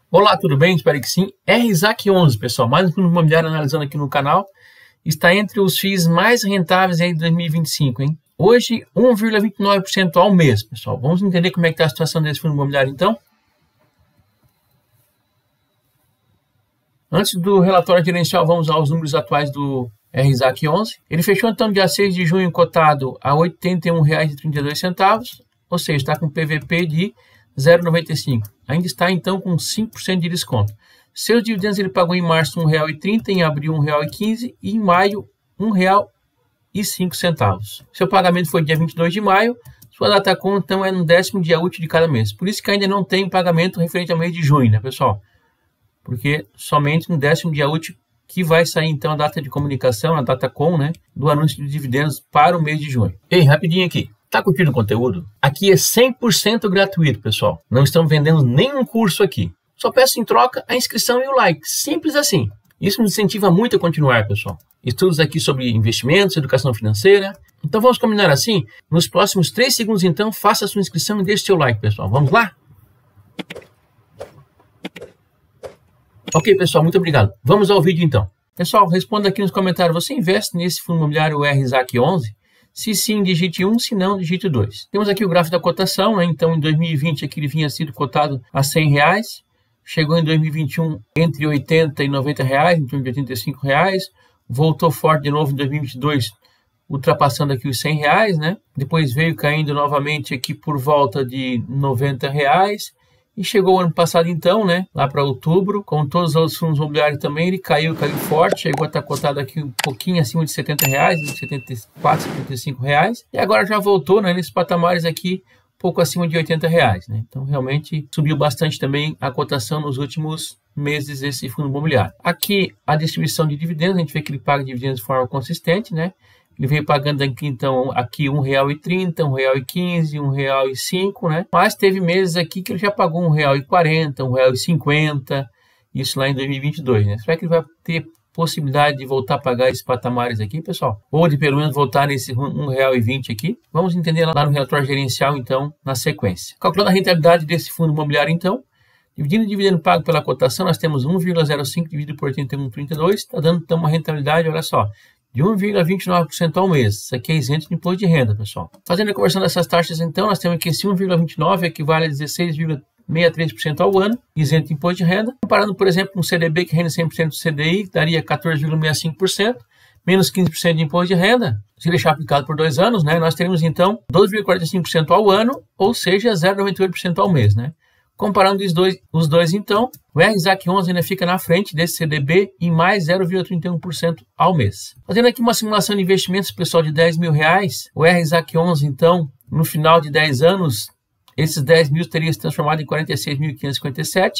Olá, tudo bem? Espero que sim. RZAC11, pessoal, mais um fundo imobiliário analisando aqui no canal. Está entre os FIIs mais rentáveis aí de 2025, hein? Hoje, 1,29% ao mês, pessoal. Vamos entender como é que está a situação desse fundo imobiliário, então? Antes do relatório gerencial, vamos aos números atuais do RZAC11. Ele fechou, então, dia 6 de junho, cotado a R$ 81,32, ou seja, está com PVP de 0,95. Ainda está, então, com 5% de desconto. Seus dividendos ele pagou em março R$ 1,30, em abril R$ 1,15 e em maio R$ 1,05. Seu pagamento foi dia 22 de maio. Sua data conta, então, é no 10º dia útil de cada mês. Por isso que ainda não tem pagamento referente ao mês de junho, né, pessoal? Porque somente no 10º dia útil que vai sair, então, a data de comunicação, a data com, né, do anúncio de dividendos para o mês de junho. Ei, rapidinho aqui. Tá curtindo o conteúdo? Aqui é 100% gratuito, pessoal. Não estamos vendendo nenhum curso aqui. Só peço em troca a inscrição e o like. Simples assim. Isso nos incentiva muito a continuar, pessoal. Estudos aqui sobre investimentos, educação financeira. Então vamos combinar assim? Nos próximos 3 segundos, então, faça a sua inscrição e deixe seu like, pessoal. Vamos lá? Ok, pessoal, muito obrigado. Vamos ao vídeo, então. Pessoal, responda aqui nos comentários. Você investe nesse fundo imobiliário RZAC11? Se sim, digite 1, se não, digite 2. Temos aqui o gráfico da cotação, né? Então, em 2020, aqui ele vinha sido cotado a R$100. Chegou em 2021 entre R$80 e R$90, em torno de R$85. Voltou forte de novo em 2022, ultrapassando aqui os R$100, né? Depois veio caindo novamente aqui por volta de R$90. E chegou o ano passado, então, né, lá para outubro, como todos os outros fundos imobiliários também, ele caiu forte, chegou a estar cotado aqui um pouquinho acima de R$70, de R$74, R$75, e agora já voltou, né, nesses patamares aqui, pouco acima de R$80, né? Então, realmente, subiu bastante também a cotação nos últimos meses esse fundo imobiliário. Aqui, a distribuição de dividendos, a gente vê que ele paga dividendos de forma consistente, né? Ele veio pagando aqui, então, aqui R$1,30, R$1,15, R$1,05, né? Mas teve meses aqui que ele já pagou R$1,40, R$1,50, isso lá em 2022, né? Será que ele vai ter possibilidade de voltar a pagar esses patamares aqui, pessoal? Ou de pelo menos voltar nesse R$1,20 aqui? Vamos entender lá no relatório gerencial, então, na sequência. Calculando a rentabilidade desse fundo imobiliário, então, dividindo o dividendo pago pela cotação, nós temos 1,05 dividido por 81,32, está dando, então, uma rentabilidade, olha só, de 1,29% ao mês. Isso aqui é isento de imposto de renda, pessoal. Fazendo a conversão dessas taxas, então, nós temos que esse 1,29 equivale a 16,63% ao ano, isento de imposto de renda. Comparando, por exemplo, com um CDB que rende 100% do CDI, daria 14,65%, menos 15% de imposto de renda. Se deixar aplicado por 2 anos, né, nós teremos, então, 12,45% ao ano, ou seja, 0,98% ao mês, né? Comparando os dois, então, o RZAC11 ainda fica na frente desse CDB em mais 0,31% ao mês. Fazendo aqui uma simulação de investimentos, pessoal, de R$10 mil, o RZAC11, então, no final de 10 anos, esses 10 mil teriam se transformado em 46.557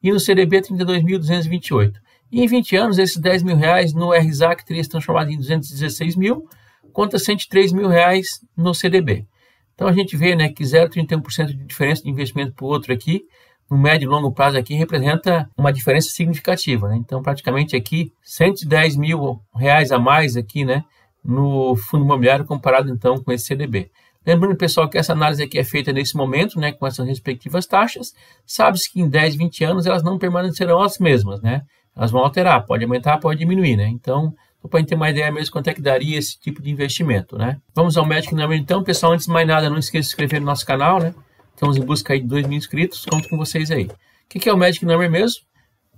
e no CDB 32.228. E em 20 anos, esses R$10 mil no RZAC teriam se transformado em 216 mil, contra 103 mil no CDB. Então, a gente vê, né, que 0,31% de diferença de investimento para o outro aqui, no médio e longo prazo aqui, representa uma diferença significativa, né? Então, praticamente aqui, R$110 mil a mais aqui, né, no fundo imobiliário comparado, então, com esse CDB. Lembrando, pessoal, que essa análise aqui é feita nesse momento, né, com essas respectivas taxas. Sabe-se que em 10, 20 anos elas não permanecerão as mesmas, né? Elas vão alterar, pode aumentar, pode diminuir, né? Então, para a gente ter uma ideia mesmo quanto é que daria esse tipo de investimento, né? Vamos ao Magic Number, então. Pessoal, antes de mais nada, não esqueça de se inscrever no nosso canal, né? Estamos em busca aí de 2 mil inscritos. Conto com vocês aí. O que é o Magic Number mesmo?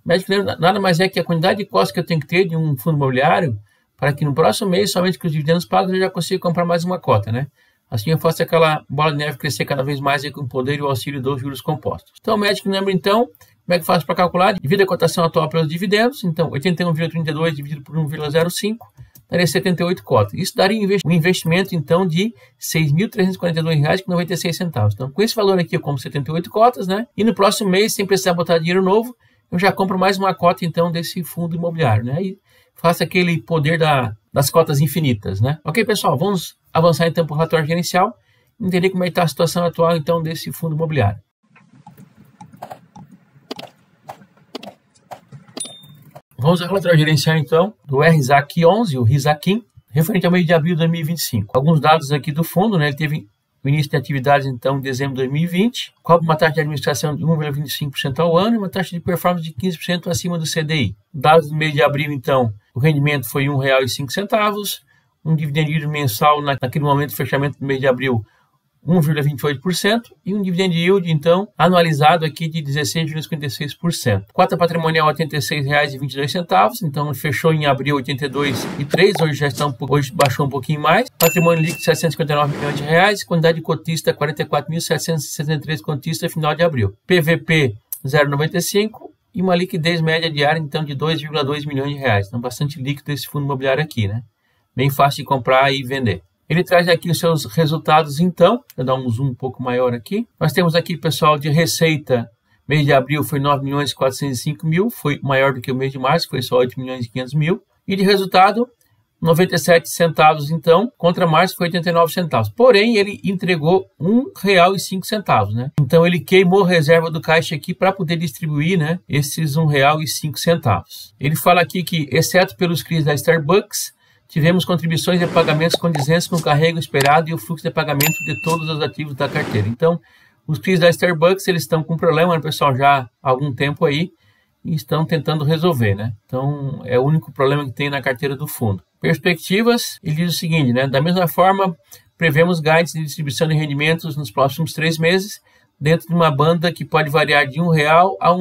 Magic Number nada mais é que a quantidade de costas que eu tenho que ter de um fundo imobiliário para que no próximo mês, somente com os dividendos pagos, eu já consiga comprar mais uma cota, né? Assim eu faço aquela bola de neve crescer cada vez mais aí com o poder e o auxílio dos juros compostos. Então, o Magic Number, então, como é que faço para calcular? Divide a cotação atual pelos dividendos. Então, 81,32 dividido por 1,05 daria 78 cotas. Isso daria um investimento, então, de R$ 6.342,96. Então, com esse valor aqui, eu compro 78 cotas, né? E no próximo mês, sem precisar botar dinheiro novo, eu já compro mais uma cota, então, desse fundo imobiliário, né? E faço aquele poder das cotas infinitas, né? Ok, pessoal? Vamos avançar, então, para o relatório gerencial e entender como é que está a situação atual, então, desse fundo imobiliário. Vamos ao relatório gerencial, então, do RZAC11, o RZAC, referente ao mês de abril de 2025. Alguns dados aqui do fundo, né? Ele teve o início de atividades, então, em dezembro de 2020, cobra uma taxa de administração de 1,25% ao ano e uma taxa de performance de 15% acima do CDI. Dados do mês de abril, então, o rendimento foi R$ 1,05, um dividend yield mensal naquele momento de fechamento do mês de abril, 1,28%, e um dividend yield, então, anualizado aqui de 16,56%. Cota patrimonial R$ 86,22, então fechou em abril R$ 82,03, hoje baixou um pouquinho mais. Patrimônio líquido R$ 759 milhões de reais, quantidade de cotista 44.763 cotistas final de abril. PVP 0,95 e uma liquidez média diária, então, de 2,2 milhões de reais. Então, bastante líquido esse fundo imobiliário aqui, né? Bem fácil de comprar e vender. Ele traz aqui os seus resultados, então, vou dar um zoom um pouco maior aqui. Nós temos aqui, pessoal, de receita, mês de abril foi 9.405.000, foi maior do que o mês de março, foi só 8.500.000. E de resultado, 97 centavos, então, contra março foi 89 centavos. Porém, ele entregou R$ 1,05, né? Então, ele queimou a reserva do caixa aqui para poder distribuir, né, esses R$ 1,05. Ele fala aqui que, exceto pelos CRIs da Starbucks, tivemos contribuições e pagamentos condizentes com o carrego esperado e o fluxo de pagamento de todos os ativos da carteira. Então, os CRIs da Starbucks, eles estão com problema, né, pessoal, já há algum tempo aí, e estão tentando resolver, né? Então, é o único problema que tem na carteira do fundo. Perspectivas, ele diz o seguinte, né? Da mesma forma, prevemos guides de distribuição de rendimentos nos próximos 3 meses, dentro de uma banda que pode variar de R$ 1,00 a R$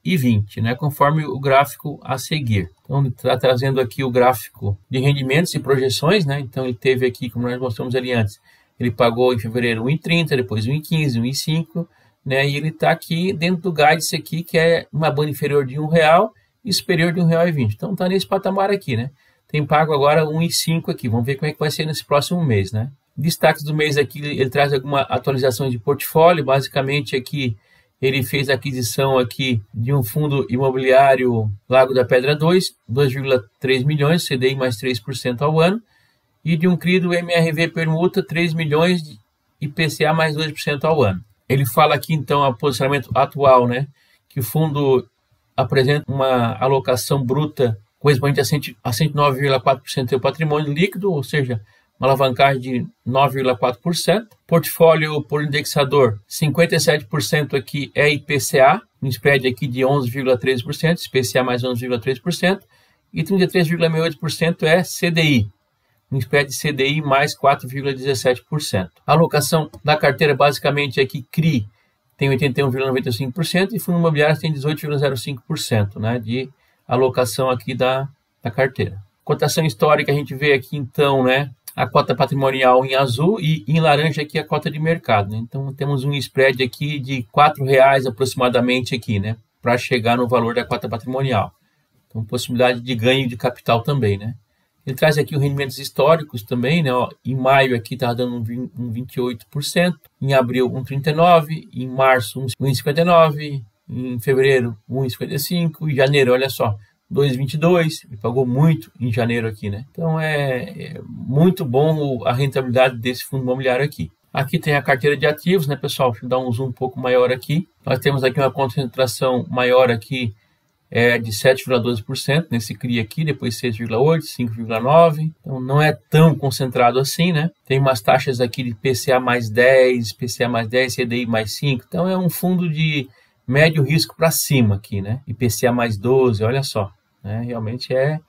1,20, né, conforme o gráfico a seguir. Então, ele está trazendo aqui o gráfico de rendimentos e projeções, né? Então, ele teve aqui, como nós mostramos ali antes, ele pagou em fevereiro 1,30, depois 1,15, 1,5, né? E ele está aqui dentro do guidance aqui, que é uma banda inferior de R$ 1,00 e superior de R$ 1,20. Então, está nesse patamar aqui, né? Tem pago agora 1,5 aqui. Vamos ver como é que vai ser nesse próximo mês, né? Destaques do mês aqui, ele traz alguma atualização de portfólio. Basicamente aqui ele fez a aquisição aqui de um fundo imobiliário Lago da Pedra 2, 2,3 milhões, CDI mais 3% ao ano, e de um CRI do MRV Permuta, 3 milhões de IPCA mais 2% ao ano. Ele fala aqui então o posicionamento atual, né, que o fundo apresenta uma alocação bruta correspondente a 109,4% do seu patrimônio líquido, ou seja, uma alavancagem de 9,4%. Portfólio por indexador, 57% aqui é IPCA, um spread aqui de 11,13%, IPCA mais 11,3%, e 33,68% é CDI, um spread de CDI mais 4,17%. A alocação da carteira basicamente aqui CRI tem 81,95% e fundo imobiliário tem 18,05%, né, de alocação aqui da carteira. Cotação histórica a gente vê aqui então, né, a cota patrimonial em azul e em laranja aqui a cota de mercado, né? Então temos um spread aqui de R$ 4,00 aproximadamente aqui, né, para chegar no valor da cota patrimonial. Então possibilidade de ganho de capital também, né? Ele traz aqui os rendimentos históricos também, né? Ó, em maio aqui está dando um 28%, em abril 1,39%, em março 1,59%, em fevereiro 1,55% e em janeiro, olha só, 2,22, ele pagou muito em janeiro aqui, né? Então é muito bom a rentabilidade desse fundo imobiliário aqui. Aqui tem a carteira de ativos, né, pessoal? Deixa eu dar um zoom um pouco maior aqui. Nós temos aqui uma concentração maior aqui, de 7,12% nesse CRI aqui, depois 6,8%, 5,9%. Então não é tão concentrado assim, né? Tem umas taxas aqui de IPCA mais 10, IPCA mais 10, CDI mais 5. Então é um fundo de médio risco para cima aqui, né? IPCA mais 12, olha só. Né? Realmente é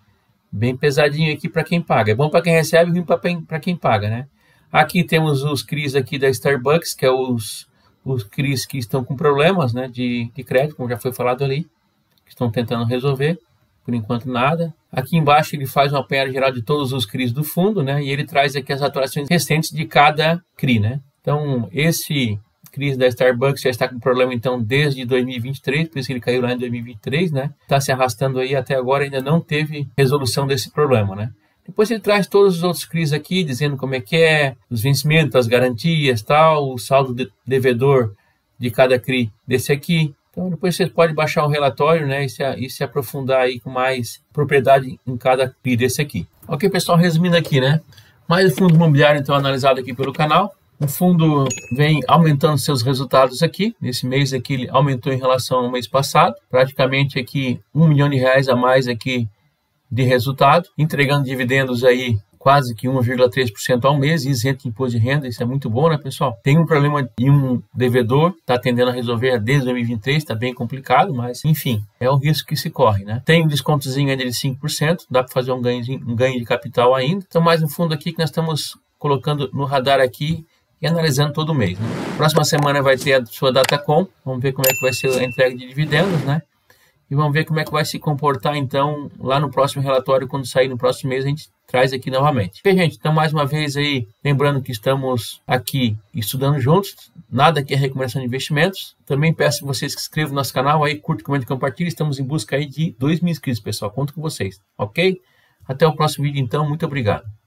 bem pesadinho aqui para quem paga. É bom para quem recebe e ruim para quem paga, né? Aqui temos os CRIs aqui da Starbucks, que é os CRIs que estão com problemas, né, de crédito, como já foi falado ali, que estão tentando resolver. Por enquanto nada. Aqui embaixo ele faz um apanhado geral de todos os CRIs do fundo, né? E ele traz aqui as atualizações recentes de cada CRI, né? Então esse CRI da Starbucks já está com problema então desde 2023, por isso que ele caiu lá em 2023, né? Está se arrastando aí até agora, ainda não teve resolução desse problema, né? Depois ele traz todos os outros CRIs aqui, dizendo como é que é, os vencimentos, as garantias, tal, o saldo devedor de cada CRI desse aqui. Então depois você pode baixar um relatório, né, e se aprofundar aí com mais propriedade em cada CRI desse aqui. Ok, pessoal, resumindo aqui, né? Mais o fundo imobiliário então analisado aqui pelo canal. O fundo vem aumentando seus resultados aqui. Nesse mês aqui ele aumentou em relação ao mês passado. Praticamente aqui R$ 1 milhão a mais aqui de resultado. Entregando dividendos aí quase que 1,3% ao mês, isento de imposto de renda. Isso é muito bom, né, pessoal? Tem um problema de um devedor, está tendendo a resolver desde 2023, está bem complicado, mas enfim, é o risco que se corre, né? Tem um descontozinho ainda de 5%, dá para fazer um ganho de capital ainda. Então, mais um fundo aqui que nós estamos colocando no radar aqui e analisando todo mês, né? Próxima semana vai ter a sua Datacom, vamos ver como é que vai ser a entrega de dividendos, né? E vamos ver como é que vai se comportar, então, lá no próximo relatório, quando sair no próximo mês, a gente traz aqui novamente. Ok, gente? Então, mais uma vez aí, lembrando que estamos aqui estudando juntos, nada aqui é recomendação de investimentos. Também peço que vocês se inscrevam no nosso canal aí, curte, comente e compartilhe. Estamos em busca aí de 2.000 inscritos, pessoal. Conto com vocês, ok? Até o próximo vídeo, então. Muito obrigado.